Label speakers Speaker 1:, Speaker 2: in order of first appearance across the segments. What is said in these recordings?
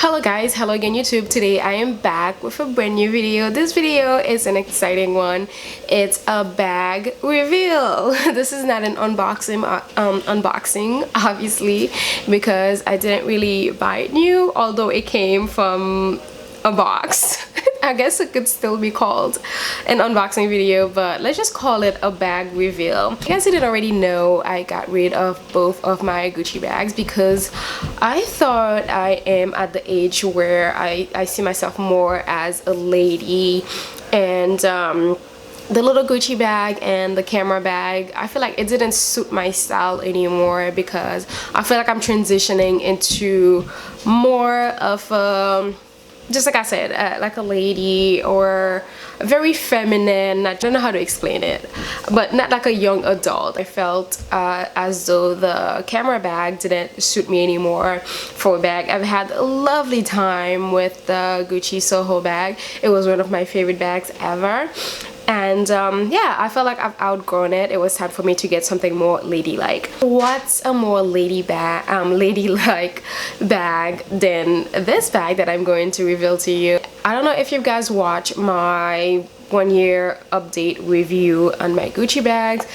Speaker 1: Hello guys, hello again YouTube. Today I am back with a brand new video. This video is an exciting one. It's a bag reveal. This is not an unboxing obviously, because I didn't really buy it new, although it came from a box. I guess it could still be called an unboxing video, but let's just call it a bag reveal. If you guys didn't already know, I got rid of both of my Gucci bags because I thought I am at the age where I see myself more as a lady, and the little Gucci bag and the camera bag, I feel like it didn't suit my style anymore, because I feel like I'm transitioning into more of a, just like I said, like a lady, or very feminine. I don't know how to explain it, but not like a young adult. I felt as though the camera bag didn't suit me anymore for a bag. I've had a lovely time with the Gucci Soho bag. It was one of my favorite bags ever. And yeah, I felt like I've outgrown it. It was time for me to get something more ladylike. What's a more ladylike bag than this bag that I'm going to reveal to you? I don't know if you guys watch my 1-year update review on my Gucci bags.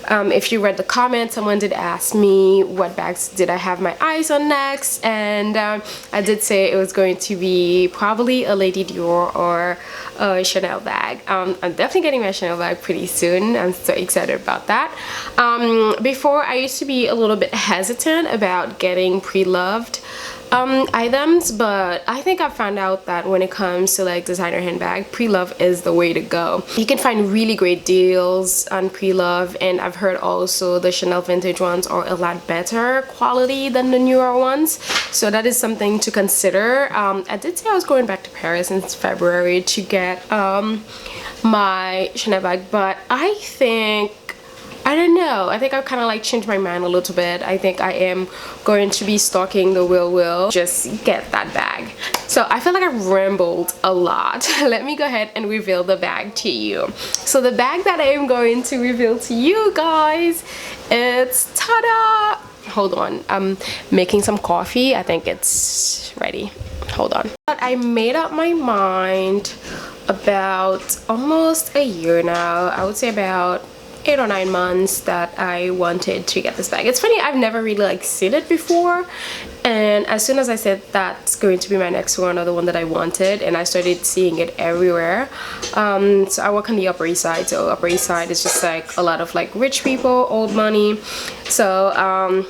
Speaker 1: If you read the comments, someone did ask me what bags did I have my eyes on next, and I did say it was going to be probably a Lady Dior or a Chanel bag. I'm definitely getting my Chanel bag pretty soon. I'm so excited about that. Before, I used to be a little bit hesitant about getting pre-loved items, but I think I found out that when it comes to like designer handbag, pre-love is the way to go. You can find really great deals on pre-love, and I've heard also the Chanel vintage ones are a lot better quality than the newer ones, so that is something to consider. I did say I was going back to Paris in February to get my Chanel bag, but I don't know. I think I've kind of like changed my mind a little bit. I think I am going to be stalking the Will just get that bag. So I feel like I've rambled a lot. Let me go ahead and reveal the bag to you. So the bag that I am going to reveal to you guys, it's ta-da! Hold on, I'm making some coffee. I think it's ready. Hold on. But I made up my mind about almost a year now. I would say about 8 or 9 months that I wanted to get this bag. It's funny, I've never really like seen it before, and as soon as I said that's going to be my next one, or the one that I wanted, and I started seeing it everywhere. So I work on the Upper East Side, so Upper East Side is just like a lot of like rich people, old money. So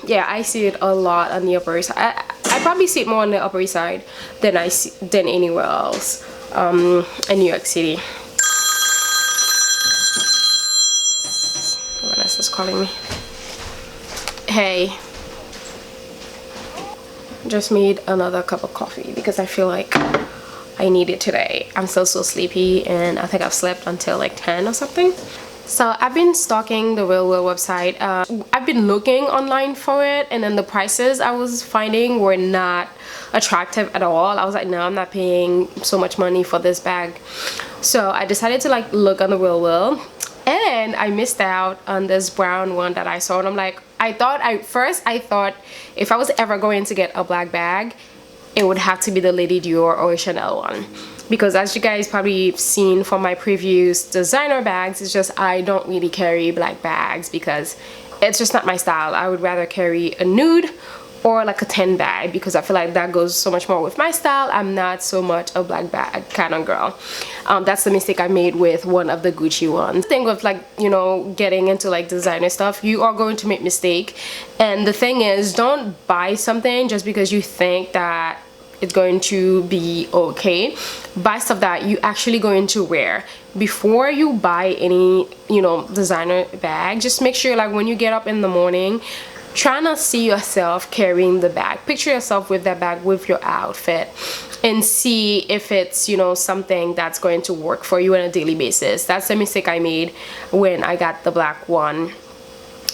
Speaker 1: yeah, I see it a lot on the Upper East Side. I probably see it more on the Upper East Side than anywhere else in New York City. Vanessa's calling me. Hey, just made another cup of coffee because I feel like I need it today. I'm still so sleepy, and I think I've slept until like 10 or something. So I've been stalking the Will website. I've been looking online for it, and then the prices I was finding were not attractive at all. I was like, no, I'm not paying so much money for this bag. So I decided to like look on the Will. And I missed out on this brown one that I saw, and I'm like, I thought if I was ever going to get a black bag, it would have to be the Lady Dior or a Chanel one, because as you guys probably seen from my previous designer bags, it's just I don't really carry black bags because it's just not my style. I would rather carry a nude or like a tan bag, because I feel like that goes so much more with my style. I'm not so much a black bag kind of girl. That's the mistake I made with one of the Gucci ones. The thing with like, you know, getting into like designer stuff, you are going to make mistake, and the thing is, don't buy something just because you think that it's going to be okay. Buy stuff that you actually going to wear. Before you buy any, you know, designer bag, just make sure like when you get up in the morning, try not to see yourself carrying the bag. Picture yourself with that bag with your outfit, and see if it's, you know, something that's going to work for you on a daily basis. That's the mistake I made when I got the black one.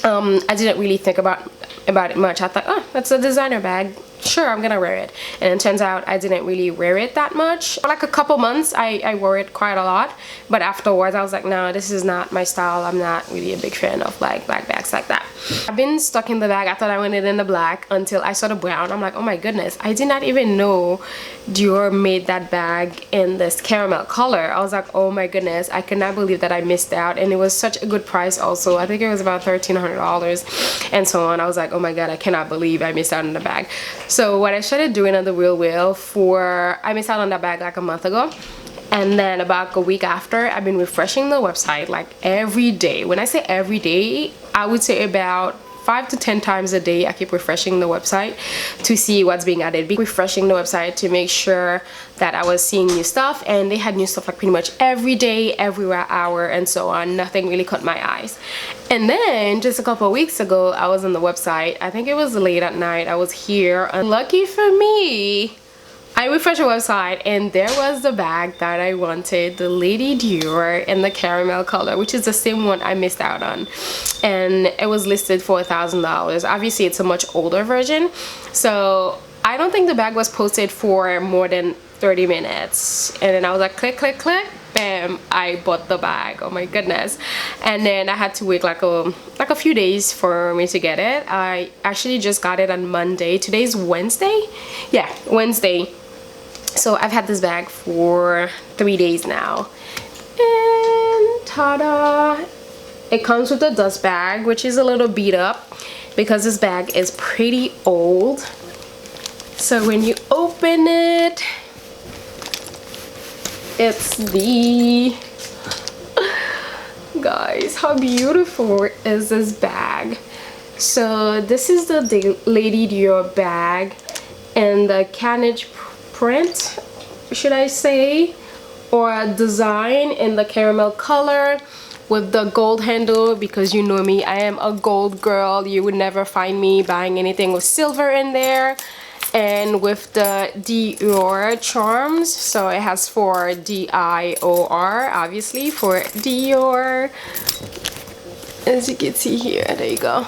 Speaker 1: I didn't really think about it much. I thought, oh, that's a designer bag, sure, I'm gonna wear it. And it turns out I didn't really wear it that much. For like a couple months I wore it quite a lot, but afterwards I was like, no, this is not my style. I'm not really a big fan of like black bags like that. I've been stuck in the bag. I thought I wanted in the black until I saw the brown. I'm like, oh my goodness, I did not even know Dior made that bag in this caramel color. I was like, oh my goodness, I cannot believe that I missed out. And it was such a good price also. I think it was about $1,300 and so on. I was like, oh my god, I cannot believe I missed out on the bag. So what I started doing on the Real Wheel I missed out on that bag like a month ago. And then about a week after, I've been refreshing the website like every day. When I say every day, I would say about 5 to 10 times a day. I keep refreshing the website to see what's being added. Refreshing the website to make sure that I was seeing new stuff, and they had new stuff like pretty much every day, every hour, and so on. Nothing really caught my eyes. And then just a couple of weeks ago, I was on the website. I think it was late at night. I was here, and lucky for me, I refreshed the website and there was the bag that I wanted, the Lady Dior in the caramel color, which is the same one I missed out on. And it was listed for $1,000. Obviously, it's a much older version. So I don't think the bag was posted for more than 30 minutes. And then I was like, click, click, click. Bam, I bought the bag. Oh my goodness. And then I had to wait like a few days for me to get it. I actually just got it on Monday. Today's Wednesday? Yeah, Wednesday. So I've had this bag for 3 days now. And ta-da! It comes with a dust bag, which is a little beat up because this bag is pretty old. So when you open it, it's the... Guys, how beautiful is this bag? So this is the Lady Dior bag and the canage print, should I say, or design in the caramel color with the gold handle, because you know me, I am a gold girl. You would never find me buying anything with silver in there. And with the Dior charms, so it has for D-I-O-R, obviously, for Dior, as you can see here. There you go.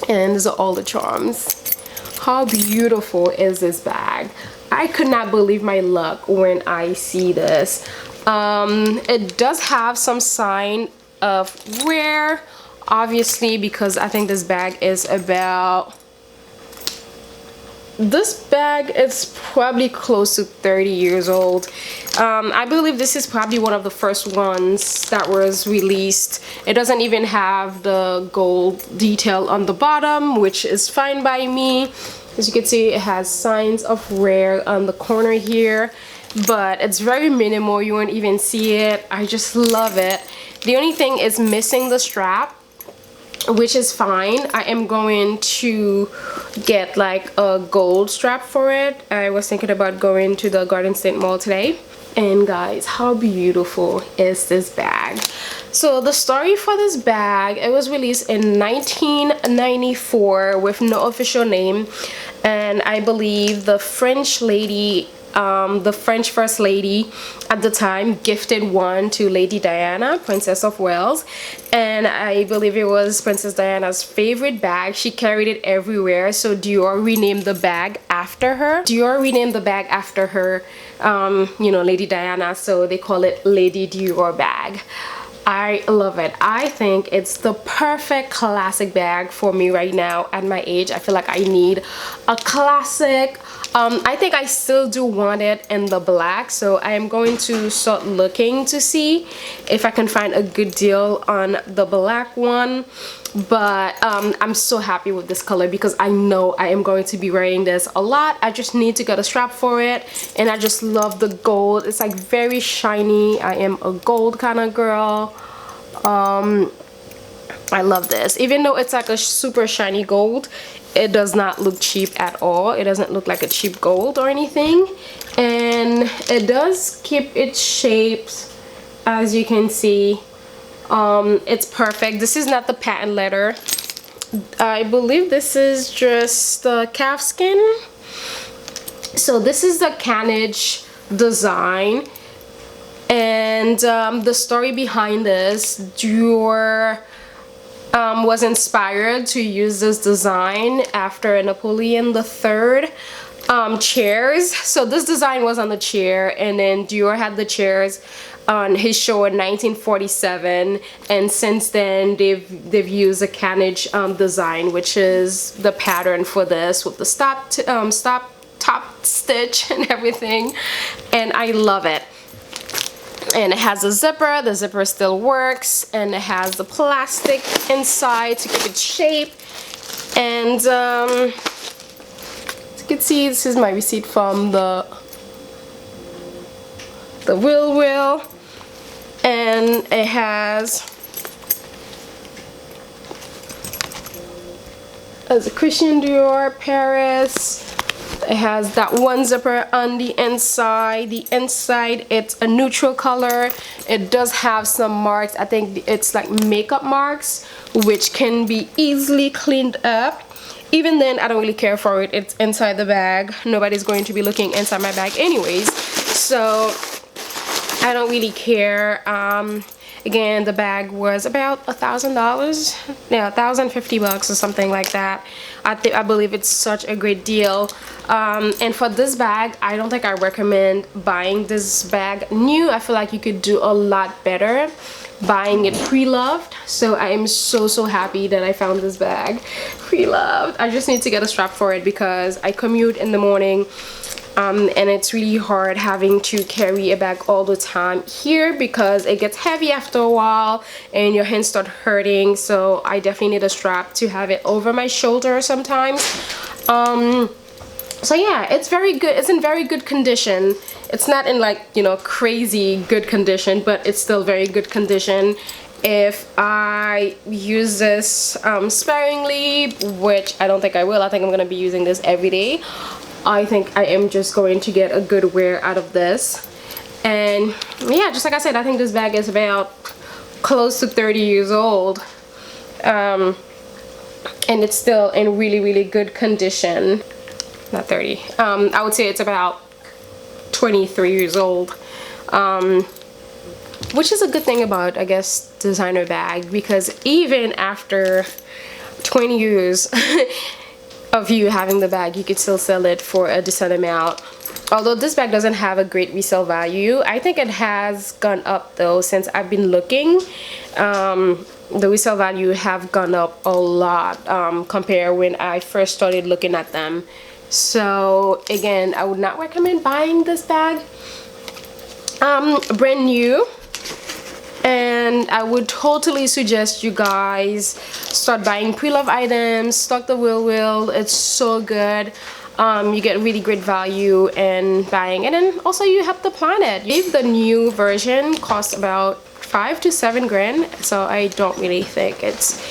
Speaker 1: And these are all the charms. How beautiful is this bag? I could not believe my luck when I see this. It does have some sign of wear, obviously, because I think this bag is about... This bag is probably close to 30 years old. I believe this is probably one of the first ones that was released. It doesn't even have the gold detail on the bottom, which is fine by me. As you can see, it has signs of wear on the corner here, but it's very minimal. You won't even see it. I just love it. The only thing is missing the strap, which is fine. I am going to get like a gold strap for it. I was thinking about going to the Garden State Mall today. And guys, how beautiful is this bag? So the story for this bag, it was released in 1994 with no official name, and I believe the French lady, the French first lady at the time, gifted one to Lady Diana, Princess of Wales, and I believe it was Princess Diana's favorite bag. She carried it everywhere, so Dior renamed the bag after her. Dior renamed the bag after her, you know, Lady Diana, so they call it Lady Dior bag. I love it. I think it's the perfect classic bag for me right now at my age. I feel like I need a classic. I think I still do want it in the black, so I am going to start looking to see if I can find a good deal on the black one. But I'm so happy with this color because I know I am going to be wearing this a lot. I just need to get a strap for it, and I just love the gold. It's like very shiny. I am a gold kind of girl. I love this. Even though it's like a super shiny gold, it does not look cheap at all. It doesn't look like a cheap gold or anything, and it does keep its shapes, as you can see. It's perfect. This is not the patent leather. I believe this is just the calf skin. So this is the canage design, and the story behind this, Dior was inspired to use this design after Napoleon III chairs. So this design was on the chair, and then Dior had the chairs on his show in 1947, and since then they've used a carnage design, which is the pattern for this, with the stop top stitch and everything, and I love it. And it has a zipper. The zipper still works, and it has the plastic inside to keep its shape. And as you can see, this is my receipt from the wheel, and it has a Christian Dior Paris. It has that one zipper on the inside. The inside, it's a neutral color. It does have some marks. I think it's like makeup marks, which can be easily cleaned up. Even then, I don't really care for it. It's inside the bag. Nobody's going to be looking inside my bag anyways, so I don't really care. Again, the bag was about $1,000, yeah, $1,050 or something like that. I believe it's such a great deal. And for this bag, I don't think I recommend buying this bag new. I feel like you could do a lot better buying it pre-loved. So I am so happy that I found this bag pre-loved. I just need to get a strap for it because I commute in the morning. And it's really hard having to carry a bag all the time here because it gets heavy after a while and your hands start hurting. So I definitely need a strap to have it over my shoulder sometimes. So yeah, it's very good. It's in very good condition. It's not in, like, you know, crazy good condition, but it's still very good condition. If I use this sparingly, which I don't think I will, I think I'm gonna be using this every day. I think I am just going to get a good wear out of this. And yeah, just like I said, I think this bag is about close to 30 years old, and it's still in really good condition. Not 30, I would say it's about 23 years old, which is a good thing about, I guess, designer bag, because even after 20 years of you having the bag, you could still sell it for a decent amount. Although this bag doesn't have a great resale value, I think it has gone up though since I've been looking. The resale value have gone up a lot compared when I first started looking at them. So again, I would not recommend buying this bag brand new. And I would totally suggest you guys start buying pre-loved items, stock the wheel. It's so good. You get really great value in buying, and then also you help the planet. If the new version costs about 5 to 7 grand, so I don't really think it's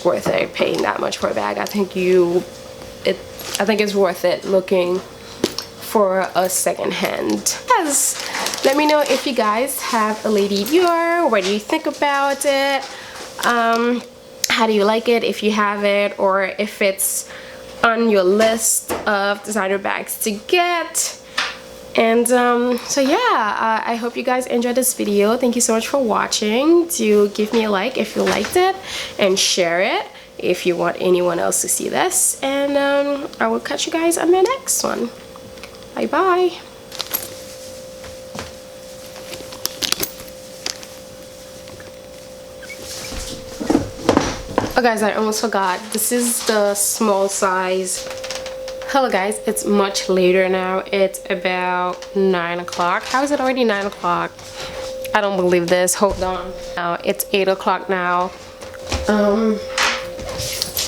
Speaker 1: worth it paying that much for a bag. I think it's worth it looking for a second hand. Yes. Let me know if you guys have a Lady Dior. What do you think about it? How do you like it, if you have it, or if it's on your list of designer bags to get? And so yeah, I hope you guys enjoyed this video. Thank you so much for watching. Do give me a like if you liked it, and share it if you want anyone else to see this. And I will catch you guys on my next one. Bye bye. Oh guys, I almost forgot. This is the small size. Hello guys, it's much later now. It's about 9 o'clock. How is it already 9 o'clock? I don't believe this. Hold on. Now it's 8 o'clock now.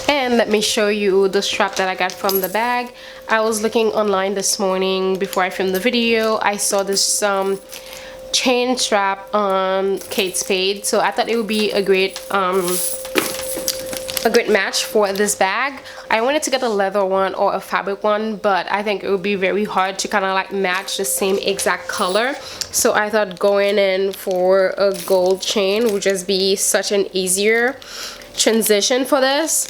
Speaker 1: And let me show you the strap that I got from the bag. I was looking online this morning before I filmed the video. I saw this chain strap on Kate Spade, so I thought it would be a great match for this bag. I wanted to get a leather one or a fabric one, but I think it would be very hard to kind of like match the same exact color. So I thought going in for a gold chain would just be such an easier transition for this.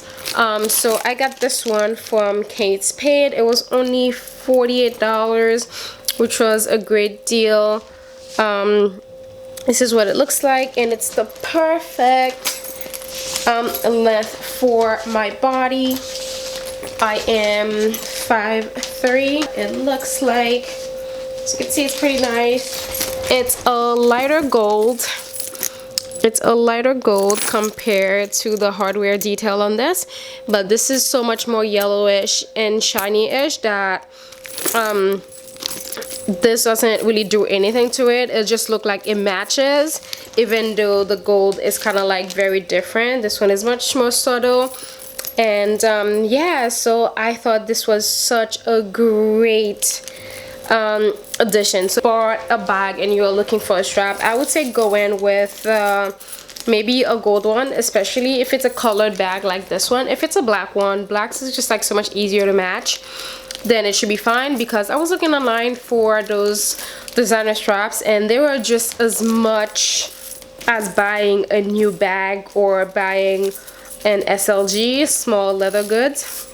Speaker 1: So I got this one from Kate Spade. It was only $48, which was a great deal. This is what it looks like, and it's the perfect length for my body. I am 5'3". It looks like, as you can see, it's pretty nice. It's a lighter gold. It's a lighter gold compared to the hardware detail on this, but this is so much more yellowish and shiny-ish that this doesn't really do anything to it. It just looks like it matches, even though the gold is kind of like very different. This one is much more subtle. And yeah, so I thought this was such a great addition. So for a bag and you're looking for a strap, I would say go in with maybe a gold one, especially if it's a colored bag like this one. If it's a black one, blacks is just like so much easier to match, then it should be fine, because I was looking online for those designer straps and they were just as much as buying a new bag or buying an SLG, small leather goods.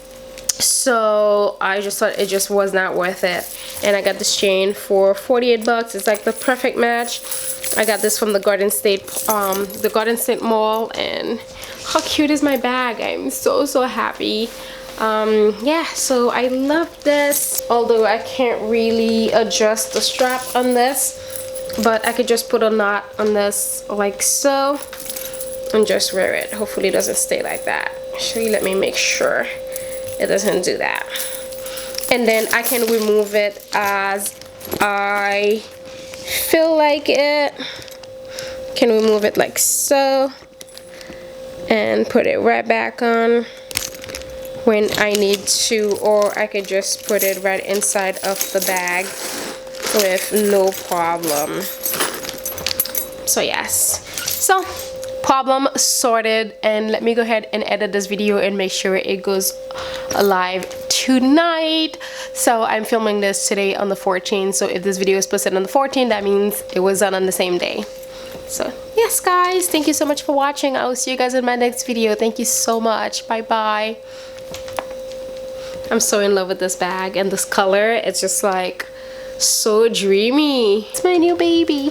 Speaker 1: So I just thought it just was not worth it, and I got this chain for 48 bucks. It's like the perfect match. I got this from the Garden State Mall, and how cute is my bag? I'm so happy. Yeah, so I love this, although I can't really adjust the strap on this, but I could just put a knot on this like so and just wear it. Hopefully it doesn't stay like that. Actually, let me make sure it doesn't do that. And then I can remove it as I feel like it. Can remove it like so and put it right back on when I need to, or I could just put it right inside of the bag with no problem. So yes, so problem sorted, and let me go ahead and edit this video and make sure it goes live tonight. So I'm filming this today on the 14th, so if this video is posted on the 14th, that means it was done on the same day. So yes guys, thank you so much for watching. I will see you guys in my next video. Thank you so much. Bye bye. I'm so in love with this bag and this color. It's just like so dreamy. It's my new baby.